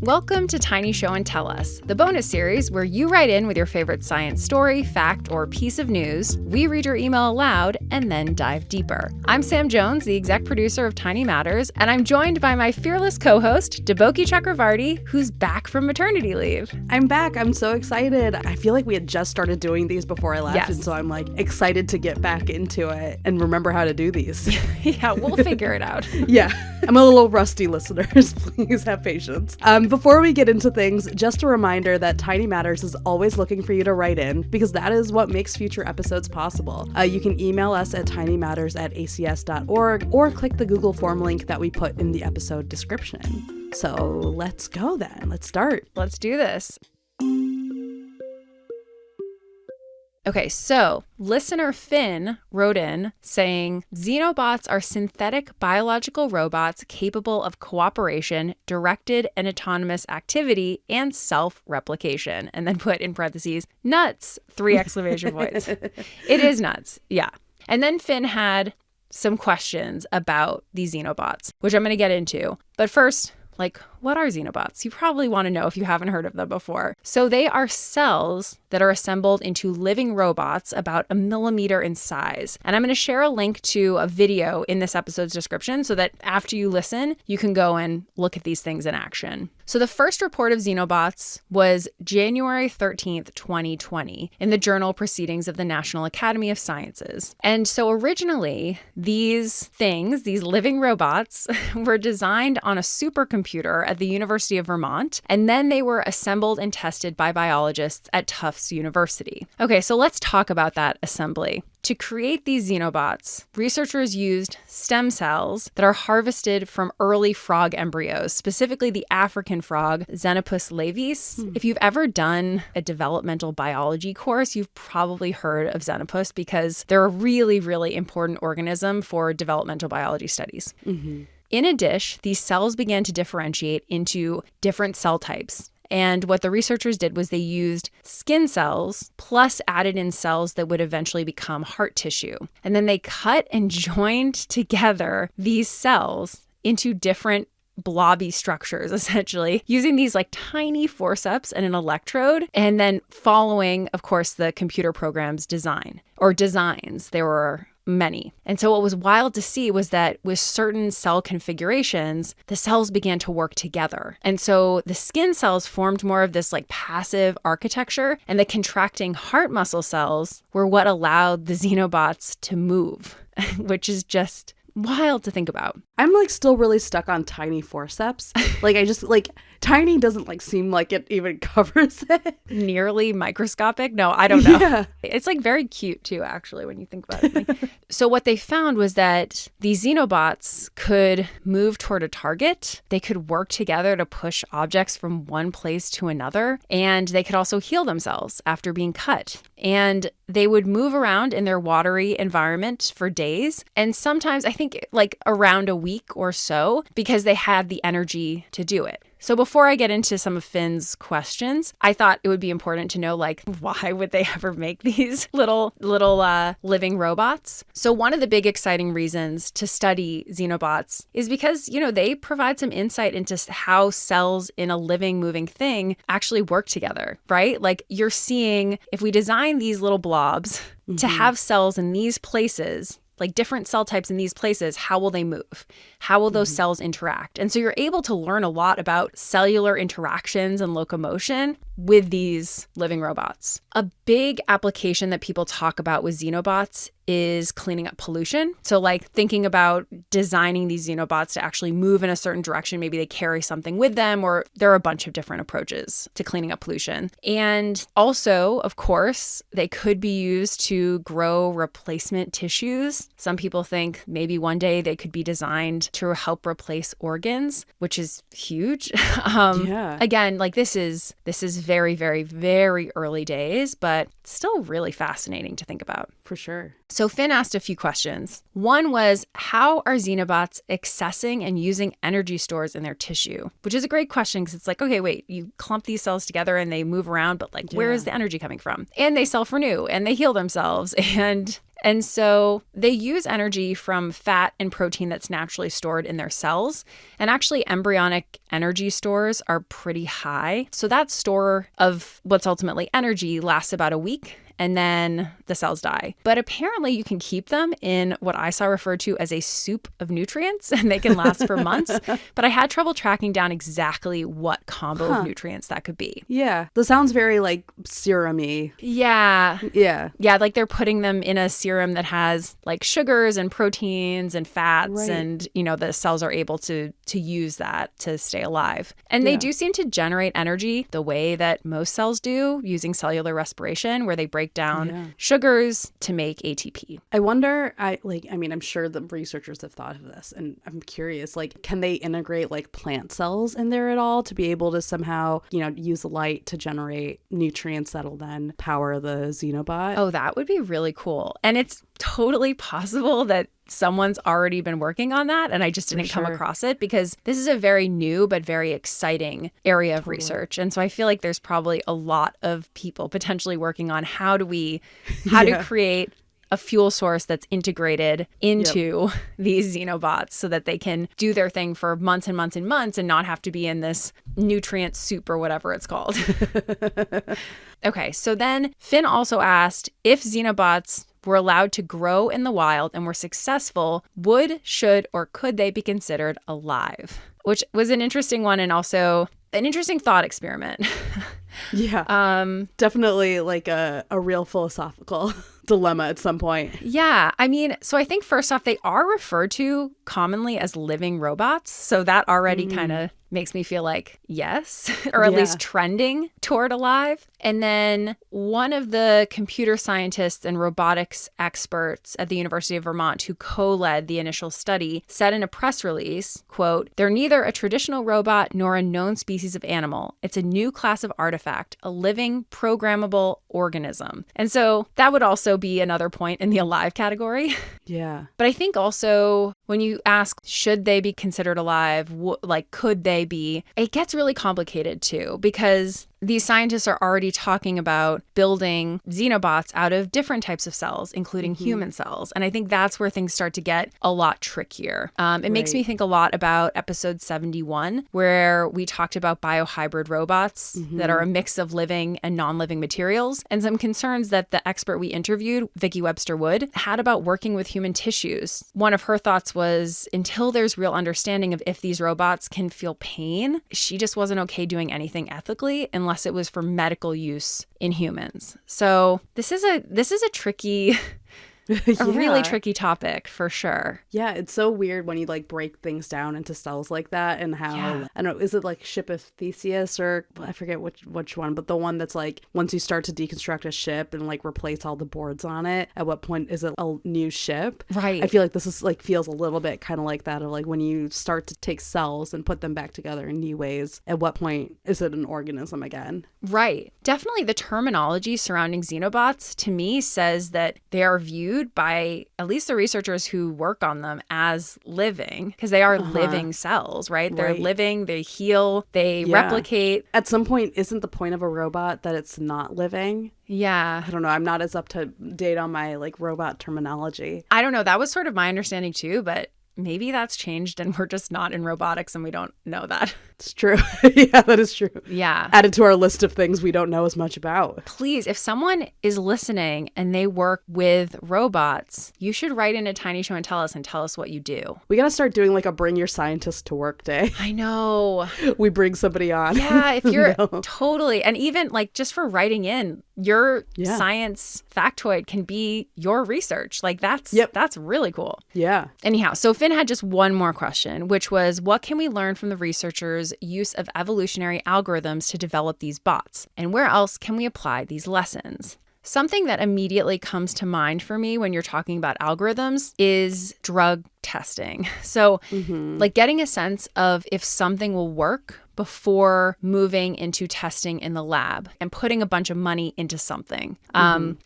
Welcome to Tiny Show and Tell Us, the bonus series where you write in with your favorite science story, fact, or piece of news. We read your email aloud and then dive deeper. I'm Sam Jones, the exec producer of Tiny Matters, and I'm joined by my fearless co-host, Deboki Chakravarti, who's back from maternity leave. I'm back. I'm so excited. I feel like we had just started doing these before I left, Yes. and so I'm like excited to get back into it and remember how to do these. Yeah, we'll figure it out. Yeah, I'm a little rusty, listeners. Please have patience. Before we get into things, just a reminder that Tiny Matters is always looking for you to write in because that is what makes future episodes possible. You can email us at tinymatters@acs.org or click the Google form link that we put in the episode description. So let's go then. Let's start. Let's do this. Okay, so listener Finn wrote in saying, Xenobots are synthetic biological robots capable of cooperation, directed and autonomous activity, and self-replication. And then put in parentheses, nuts, 3 exclamation points. It is nuts, yeah. And then Finn had some questions about these Xenobots, which I'm going to get into. But first, what are Xenobots? You probably want to know if you haven't heard of them before. So they are cells that are assembled into living robots about 1 millimeter in size. And I'm going to share a link to a video in this episode's description so that after you listen, you can go and look at these things in action. So the first report of Xenobots was January 13th, 2020 in the journal Proceedings of the National Academy of Sciences. And so originally, these things, these living robots, were designed on a supercomputer at the University of Vermont, and then they were assembled and tested by biologists at Tufts University. Okay, so let's talk about that assembly. To create these Xenobots, researchers used stem cells that are harvested from early frog embryos, specifically the African frog, Xenopus laevis. If you've ever done a developmental biology course, you've probably heard of Xenopus because they're a really, really important organism for developmental biology studies. In a dish, these cells began to differentiate into different cell types. And what the researchers did was they used skin cells plus added in cells that would eventually become heart tissue. And then they cut and joined together these cells into different blobby structures, essentially, using these tiny forceps and an electrode, and then following, of course, the computer program's designs. There were many. And so what was wild to see was that with certain cell configurations, the cells began to work together. And so the skin cells formed more of this passive architecture, and the contracting heart muscle cells were what allowed the Xenobots to move, which is just wild to think about. I'm still really stuck on tiny forceps. Tiny doesn't seem like it even covers it. Nearly microscopic? No, I don't know. Yeah. It's very cute too, actually, when you think about it. So what they found was that these Xenobots could move toward a target. They could work together to push objects from one place to another. And they could also heal themselves after being cut. And they would move around in their watery environment for days. And sometimes, I think, around a week or so, because they had the energy to do it. So before I get into some of Finn's questions, I thought it would be important to know, why would they ever make these little living robots? So one of the big exciting reasons to study Xenobots is because, they provide some insight into how cells in a living, moving thing actually work together, right? You're seeing, if we design these little blobs to have cells in these places, different cell types in these places, how will they move? How will those cells interact? And so you're able to learn a lot about cellular interactions and locomotion with these living robots. A big application that people talk about with Xenobots is cleaning up pollution. So thinking about designing these Xenobots to actually move in a certain direction. Maybe they carry something with them, or there are a bunch of different approaches to cleaning up pollution. And also, of course, they could be used to grow replacement tissues. Some people think maybe one day they could be designed to help replace organs, which is huge. Again, this is very, very, very early days, but still really fascinating to think about. For sure. So Finn asked a few questions. One was, how are Xenobots accessing and using energy stores in their tissue? Which is a great question because it's okay, wait, you clump these cells together and they move around, but where is the energy coming from? And they self-renew and they heal themselves. And And so they use energy from fat and protein that's naturally stored in their cells. And actually, embryonic energy stores are pretty high. So that store of what's ultimately energy lasts about a week, and then the cells die. But apparently you can keep them in what I saw referred to as a soup of nutrients, and they can last for months. But I had trouble tracking down exactly what combo of nutrients that could be. Yeah. This sounds very like serum-y. Yeah. Yeah. Yeah, like they're putting them in a serum that has like sugars and proteins and fats, and, you know, the cells are able to use that to stay alive. And they do seem to generate energy the way that most cells do, using cellular respiration, where they break down sugars to make ATP. I wonder, I'm sure the researchers have thought of this, and I'm curious, like, can they integrate like plant cells in there at all to be able to somehow, you know, use light to generate nutrients that'll then power the Xenobot? Oh, that would be really cool. And it's totally possible that someone's already been working on that and I just didn't come across it, because this is a very new but very exciting area of research. And so I feel like there's probably a lot of people potentially working on how to create a fuel source that's integrated into these Xenobots so that they can do their thing for months and months and months and not have to be in this nutrient soup or whatever it's called. Okay, so then Finn also asked, if Xenobots were allowed to grow in the wild and were successful, would, should, or could they be considered alive? Which was an interesting one, and also an interesting thought experiment. Definitely like a real philosophical dilemma at some point. Yeah. I mean, so I think first off, they are referred to commonly as living robots. So that already kind of makes me feel like yes, or at least trending toward alive. And then one of the computer scientists and robotics experts at the University of Vermont who co-led the initial study said in a press release, quote, "They're neither a traditional robot nor a known species of animal. It's a new class of artifact, a living, programmable organism." And so that would also be another point in the alive category. Yeah. But I think also when you ask, should they be considered alive? Like, could they be? It gets really complicated too, because these scientists are already talking about building Xenobots out of different types of cells, including human cells. And I think that's where things start to get a lot trickier. It makes me think a lot about episode 71, where we talked about biohybrid robots that are a mix of living and non-living materials, and some concerns that the expert we interviewed, Vicki Webster Wood, had about working with human tissues. One of her thoughts was, until there's real understanding of if these robots can feel pain, she just wasn't okay doing anything ethically unless it was for medical use in humans. So this is a tricky, really tricky topic for sure. Yeah, it's so weird when you like break things down into cells like that, and how I don't know, is it like Ship of Theseus, or I forget which one, but the one that's like once you start to deconstruct a ship and like replace all the boards on it, at what point is it a new ship? Right. I feel like this is like feels a little bit kind of like that, of like when you start to take cells and put them back together in new ways, at what point is it an organism again? Right. Definitely the terminology surrounding Xenobots to me says that they are viewed by at least the researchers who work on them as living, because they are living cells, right? They're living, they heal, they replicate. At some point, isn't the point of a robot that it's not living? Yeah. I don't know. I'm not as up to date on my like robot terminology. I don't know. That was sort of my understanding too, but maybe that's changed and we're just not in robotics and we don't know that. It's true. Yeah, that is true. Yeah. Added to our list of things we don't know as much about. Please, if someone is listening and they work with robots, you should write in a Tiny Show and tell us what you do. We got to start doing like a bring your scientist to work day. I know. We bring somebody on. Yeah, if you're totally. And even like just for writing in, your science factoid can be your research. Like that's really cool. Yeah. Anyhow, so Finn had just one more question, which was, what can we learn from the researchers' use of evolutionary algorithms to develop these bots? And where else can we apply these lessons? Something that immediately comes to mind for me when you're talking about algorithms is drug testing. So like getting a sense of if something will work before moving into testing in the lab and putting a bunch of money into something.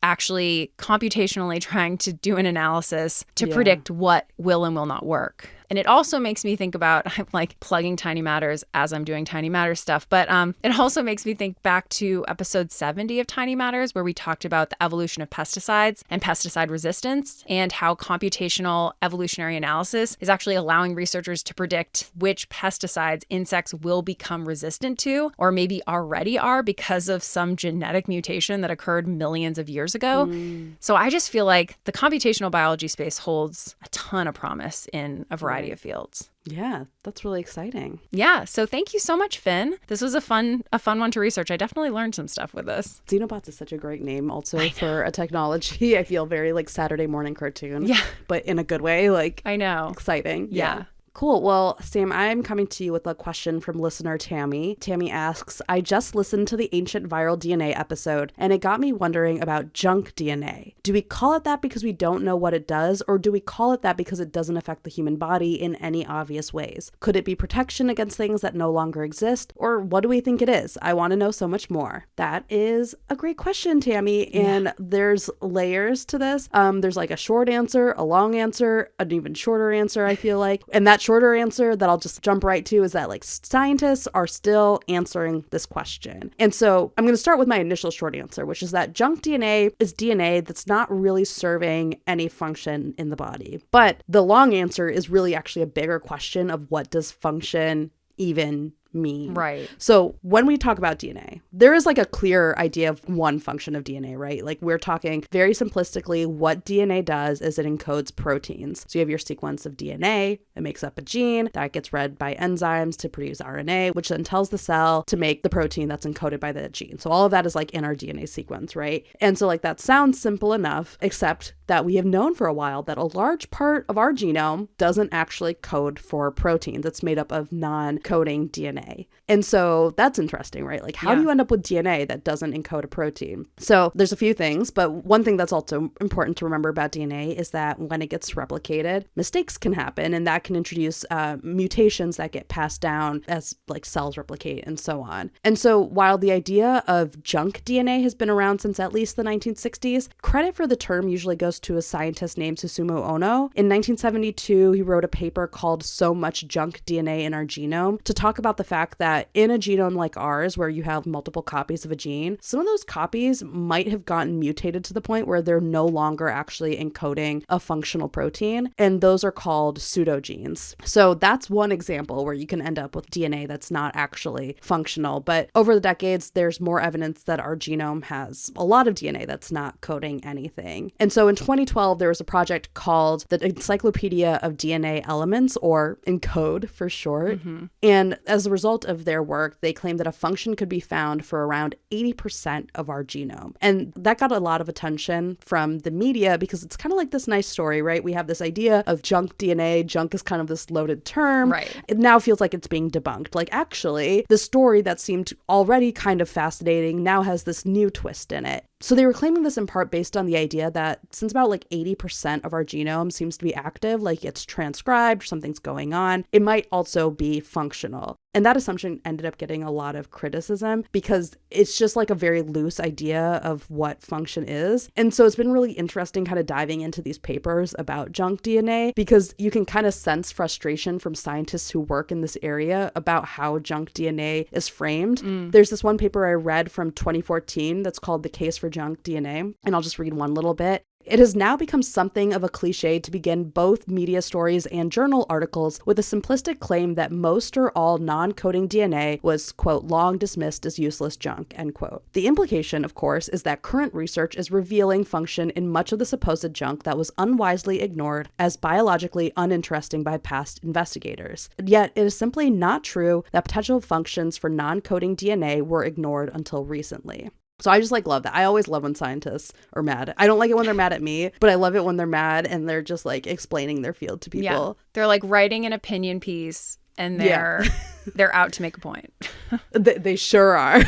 Actually computationally trying to do an analysis to predict what will and will not work. And it also makes me think about, I'm like plugging Tiny Matters as I'm doing Tiny Matters stuff, but it also makes me think back to episode 70 of Tiny Matters, where we talked about the evolution of pesticides and pesticide resistance, and how computational evolutionary analysis is actually allowing researchers to predict which pesticides insects will become resistant to, or maybe already are because of some genetic mutation that occurred millions of years ago. So I just feel like the computational biology space holds a ton of promise in a variety of fields. Yeah, that's really exciting. Yeah, so thank you so much, Finn. This was a fun one to research. I definitely learned some stuff with this. Xenobots is such a great name also for a technology. I feel very like Saturday morning cartoon. Yeah. But in a good way, like I know. Exciting. Yeah. Cool. Well, Sam, I'm coming to you with a question from listener Tammy. Tammy asks, I just listened to the ancient viral DNA episode, and it got me wondering about junk DNA. Do we call it that because we don't know what it does, or do we call it that because it doesn't affect the human body in any obvious ways? Could it be protection against things that no longer exist, or what do we think it is? I want to know so much more. That is a great question, Tammy, and there's layers to this. There's like a short answer, a long answer, an even shorter answer, I feel like. And that shorter answer that I'll just jump right to is that like scientists are still answering this question. And so I'm going to start with my initial short answer, which is that junk DNA is DNA that's not really serving any function in the body. But the long answer is really actually a bigger question of what does function even mean. Right. So when we talk about DNA, there is like a clear idea of one function of DNA, right? Like we're talking very simplistically, what DNA does is it encodes proteins. So you have your sequence of DNA, it makes up a gene that gets read by enzymes to produce RNA, which then tells the cell to make the protein that's encoded by that gene. So all of that is like in our DNA sequence, right? And so like that sounds simple enough, except that we have known for a while that a large part of our genome doesn't actually code for proteins. It's made up of non-coding DNA. And so that's interesting, right? Like how do you end up with DNA that doesn't encode a protein? So there's a few things, but one thing that's also important to remember about DNA is that when it gets replicated, mistakes can happen, and that can introduce mutations that get passed down as like cells replicate and so on. And so while the idea of junk DNA has been around since at least the 1960s, credit for the term usually goes to a scientist named Susumu Ono. In 1972, he wrote a paper called So Much Junk DNA in Our Genome to talk about the fact that in a genome like ours, where you have multiple copies of a gene, some of those copies might have gotten mutated to the point where they're no longer actually encoding a functional protein, and those are called pseudogenes. So that's one example where you can end up with DNA that's not actually functional. But over the decades, there's more evidence that our genome has a lot of DNA that's not coding anything. And so in 2012, there was a project called the Encyclopedia of DNA Elements, or ENCODE for short. And as a result of their work, they claimed that a function could be found for around 80% of our genome. And that got a lot of attention from the media because it's kind of like this nice story, right? We have this idea of junk DNA. Junk is kind of this loaded term. Right. It now feels like it's being debunked. Like actually, the story that seemed already kind of fascinating now has this new twist in it. So they were claiming this in part based on the idea that since about like 80% of our genome seems to be active, like it's transcribed, something's going on, it might also be functional. And that assumption ended up getting a lot of criticism because it's just like a very loose idea of what function is. And so it's been really interesting kind of diving into these papers about junk DNA because you can kind of sense frustration from scientists who work in this area about how junk DNA is framed. There's this one paper I read from 2014 that's called The Case for Junk DNA, and I'll just read one little bit. It has now become something of a cliche to begin both media stories and journal articles with a simplistic claim that most or all non-coding DNA was, quote, long dismissed as useless junk, end quote. The implication, of course, is that current research is revealing function in much of the supposed junk that was unwisely ignored as biologically uninteresting by past investigators. Yet, it is simply not true that potential functions for non-coding DNA were ignored until recently. So I just like love that. I always love when scientists are mad. I don't like it when they're mad at me, but I love it when they're mad and they're just like explaining their field to people. Yeah. They're like writing an opinion piece and they're They're out to make a point. They sure are.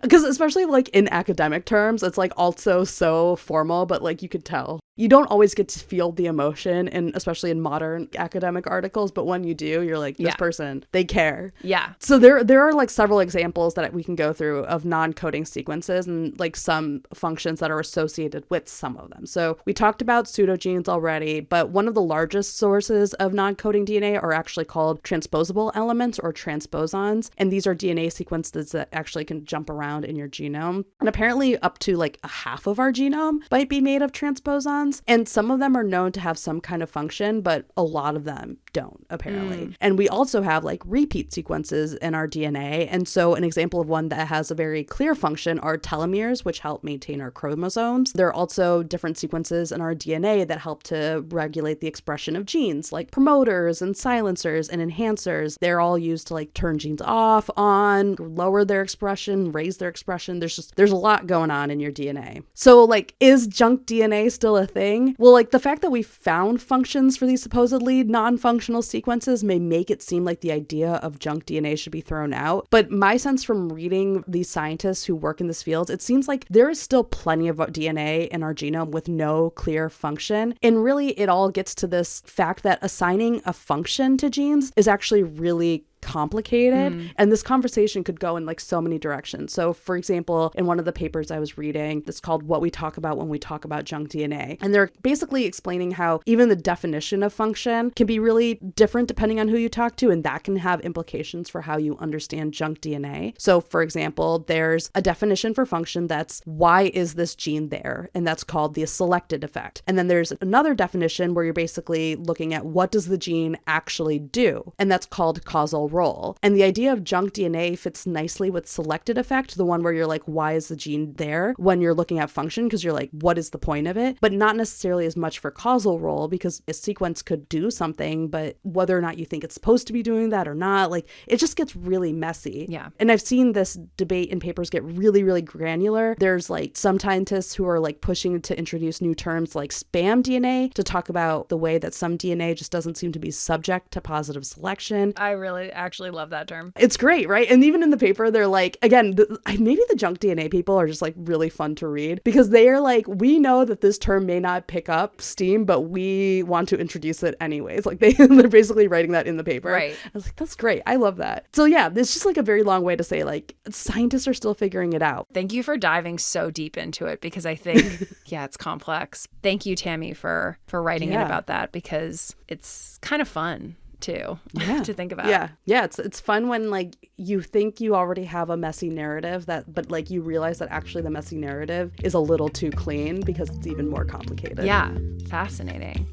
Because especially like in academic terms, it's like also so formal, but like you could tell. You don't always get to feel the emotion, and especially in modern academic articles, but when you do, you're like, this person, they care. Yeah. So there are like several examples that we can go through of non-coding sequences and like some functions that are associated with some of them. So we talked about pseudogenes already, but one of the largest sources of non-coding DNA are actually called transposable elements or transposons. And these are DNA sequences that actually can jump around in your genome. And apparently up to like a half of our genome might be made of transposons. And some of them are known to have some kind of function, but a lot of them don't, apparently. And we also have like repeat sequences in our DNA. And so an example of one that has a very clear function are telomeres, which help maintain our chromosomes. There are also different sequences in our DNA that help to regulate the expression of genes, like promoters and silencers and enhancers. They're all used to like turn genes off, on, lower their expression, raise their expression. There's a lot going on in your DNA. So like, is junk DNA still a thing? Well, like the fact that we found functions for these supposedly non-functional sequences may make it seem like the idea of junk DNA should be thrown out. But my sense from reading these scientists who work in this field, it seems like there is still plenty of DNA in our genome with no clear function. And really, it all gets to this fact that assigning a function to genes is actually really complicated, and this conversation could go in like so many directions. So for example, in one of the papers I was reading, it's called What We Talk About When We Talk About Junk DNA, and they're basically explaining how even the definition of function can be really different depending on who you talk to, and that can have implications for how you understand junk DNA. So for example, there's a definition for function that's why is this gene there, and that's called the selected effect. And then there's another definition where you're basically looking at what does the gene actually do, and that's called causal role. And the idea of junk DNA fits nicely with selected effect, the one where you're like, why is the gene there, when you're looking at function, because you're like, what is the point of it? But not necessarily as much for causal role, because a sequence could do something, but whether or not you think it's supposed to be doing that or not, like it just gets really messy. Yeah. And I've seen this debate in papers get really, really granular. There's like some scientists who are like pushing to introduce new terms like spam DNA to talk about the way that some DNA just doesn't seem to be subject to positive selection. I really actually love that term. It's great, right? And even in the paper, they're like, again, maybe the junk DNA people are just like really fun to read, because they are like, we know that this term may not pick up steam, but we want to introduce it anyways. Like they're basically writing that in the paper. Right. I was like, that's great. I love that. So yeah, it's just like a very long way to say like scientists are still figuring it out. Thank you for diving so deep into it, because I think, yeah, it's complex. Thank you, Tammy, for writing in about that, because it's kind of fun too to think about. Yeah it's fun when like you think you already have a messy narrative but like you realize that actually the messy narrative is a little too clean because it's even more complicated. Yeah, fascinating.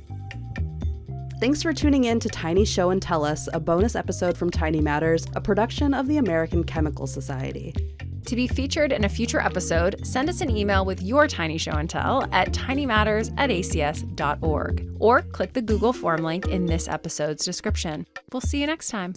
Thanks for tuning in to Tiny Show and Tell Us, a bonus episode from Tiny Matters, a production of the American Chemical Society. To be featured in a future episode, send us an email with your tiny show and tell at tinymatters@acs.org, or click the Google form link in this episode's description. We'll see you next time.